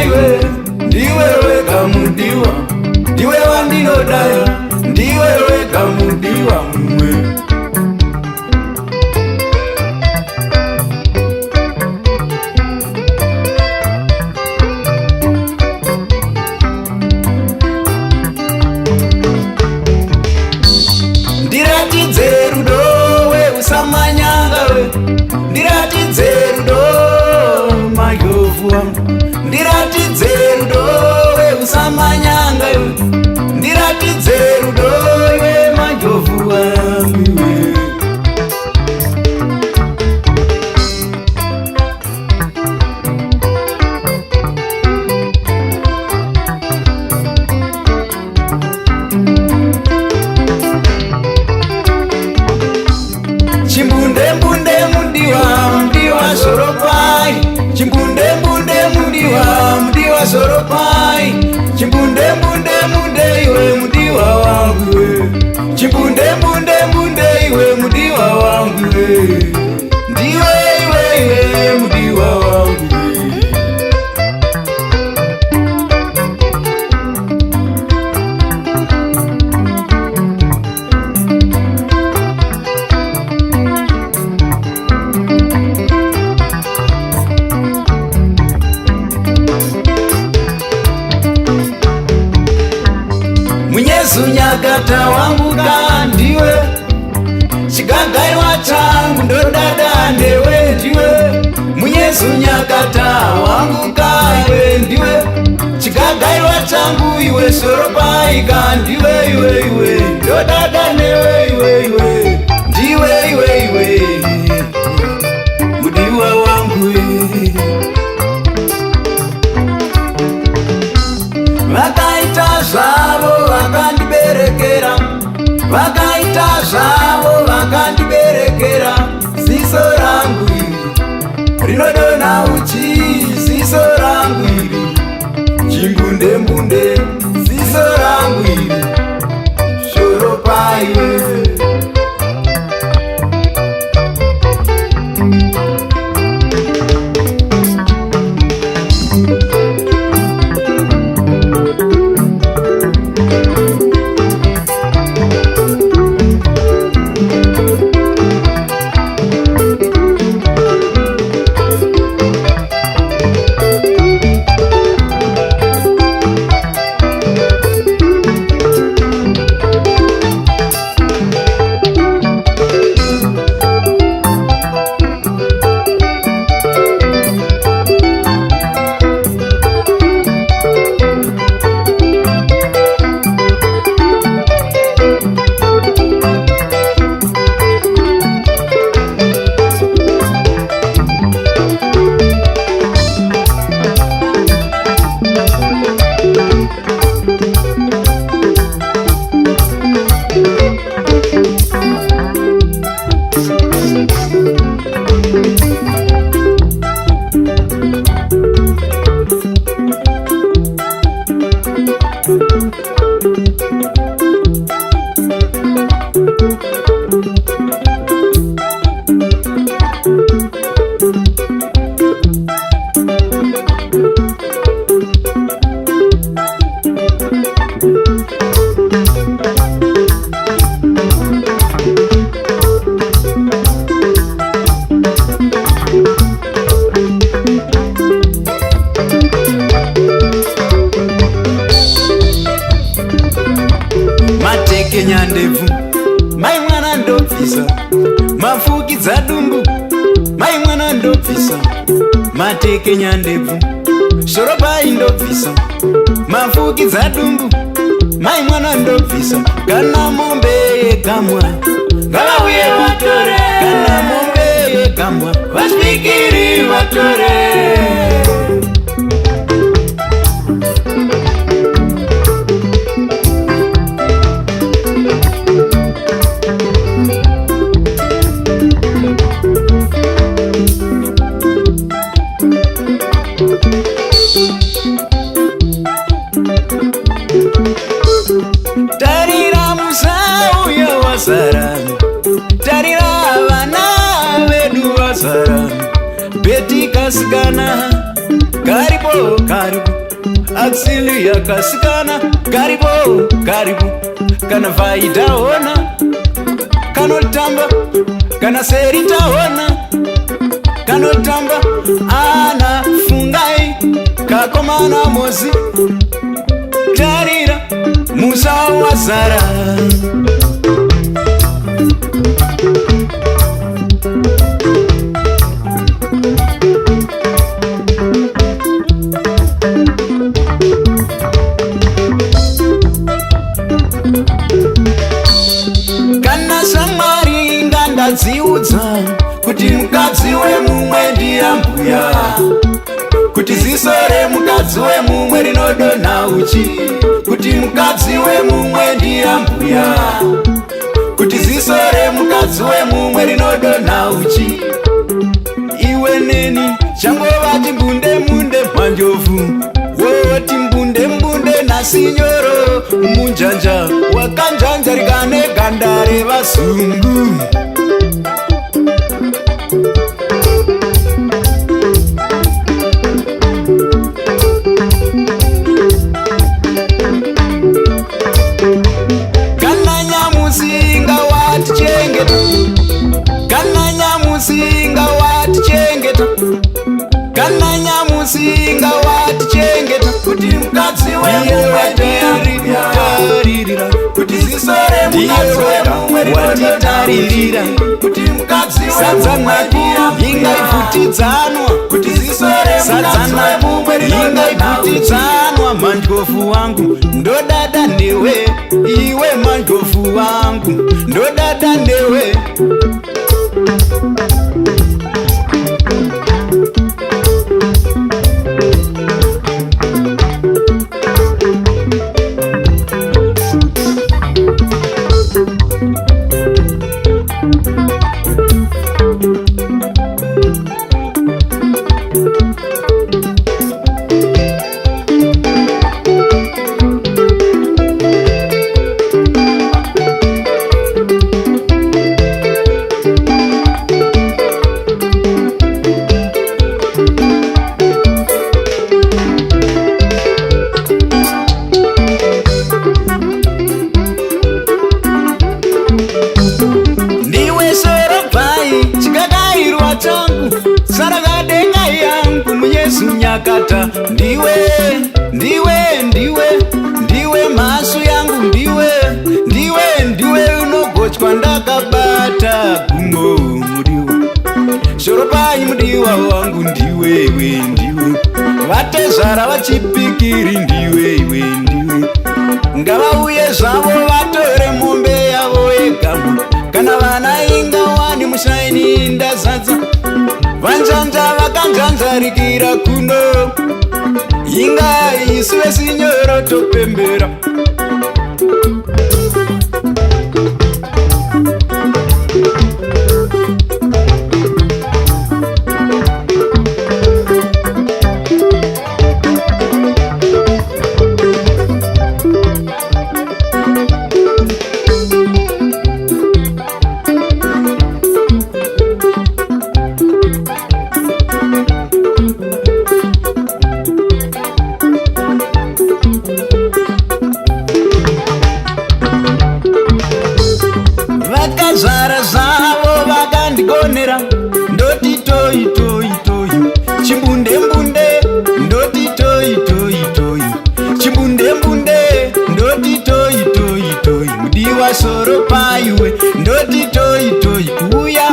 iwe, ndiwe wega mudiwa, ndiwe wandinodai, ndiwe wega mudiwa mwe. Ndiratidze rudo we usamanyanga we, ndiratidze rudo majovu wangu, ndiratidze rudo we usamanyanga we, ndiratidze rudo we majovu wangu we. Chimbunde mbunde mudiwa soropai, chimbunde mbunde mudiwa soropai, chimbunde mbunde iwe mudiwa wangu we, chimbunde mbunde iwe mudiwa wangu we, ndiwe iwe mudiwa wangu we. Munyezu nyakata wangu kandiwe, chigagairwa changu ndodada ndewe ndiwe. Munyezu nyakata wangu kaiwe ndiwe, chigagairwa changu iwe soropai kandiwe iwe ndodada ndewe iwe ndiwe iwe mudiwa wangu we. Vakaita zvavo vakandiberekera, vakaita zvavo vakandiberekera, ziso rangu iri rinodonha uchi, ziso rangu iri chimbunde mbunde, ziso rangu iri shoropai we. Nyandevu mai mwana ndopfisa, mafukidza dumbu mai mwana ndopfisa, mateke nyandevu shoropai ndopfisa, mafukidza dumbu mai mwana ndopfisa. Kana mombe yekamwa ngavauye vatore, kana mombe yekamwa vaspikiri vatore. Tarira musau ya wasarani, tarira vana vedu wasarani, beti kasikana karibu karibu, asili yakasikana, karibu karibu, kana faida ona, kanotamba kana seri taona, kanotamba ana fungai kakomana mozi tarira musa wazara. Kana samari nganda dziudza kuti mukadzi wemumwe ndiyambuya, kuti ziso remukadzi wemumwe rinodonha uchi, kuti mukadzi wemumwe ndiyambuya, kuti ziso remukadzi wemumwe rinodonha uchi. Iwe neni changovati mbunde mbunde manjovu, woti mbunde mbunde nasinyoro munjanja wakanjanjarika neganda revazungu. Kana nyamusinga watichengeta, kana nyamusinga watichengeta, kana nyamusinga watichengeta, kuti mukadzi wemumwe ndiyambuya, kuti ziso remukadzi wemumwe rinodonha, kuti mukadzi wemumwe ndiyambuya, ingaivhutidzanwa, kuti ziso remukadzi wemumwe rinodonha uchi. Manjofu wangu ndodada newe, iwe manjofu wangu ndodada newe. Nyakata ndiwe ndiwe ndiwe ndiwe masu yangu, ndiwe ndiwe ndiwe unogochwa ndakabata gumo mudiwa shoropai mudiwa wangu, ndiwe iwe ndiwe vatezara vachipikiri, ndiwe iwe ndiwe ngavauye zvavo vatore mombe yavo yegamu, kana vana ingawani mushaini ndazadza vanjanja vakanjanjarikira kuno, inga isiwe sinyoro topembera. Zvara zvavo vakandigonera, ndoti toi toi toi, chimbunde mbunde, ndoti toi toi toi, chimbunde mbunde, ndoti toi toi toi, mudiwa soro paiwe, ndoti toi toi, kuuya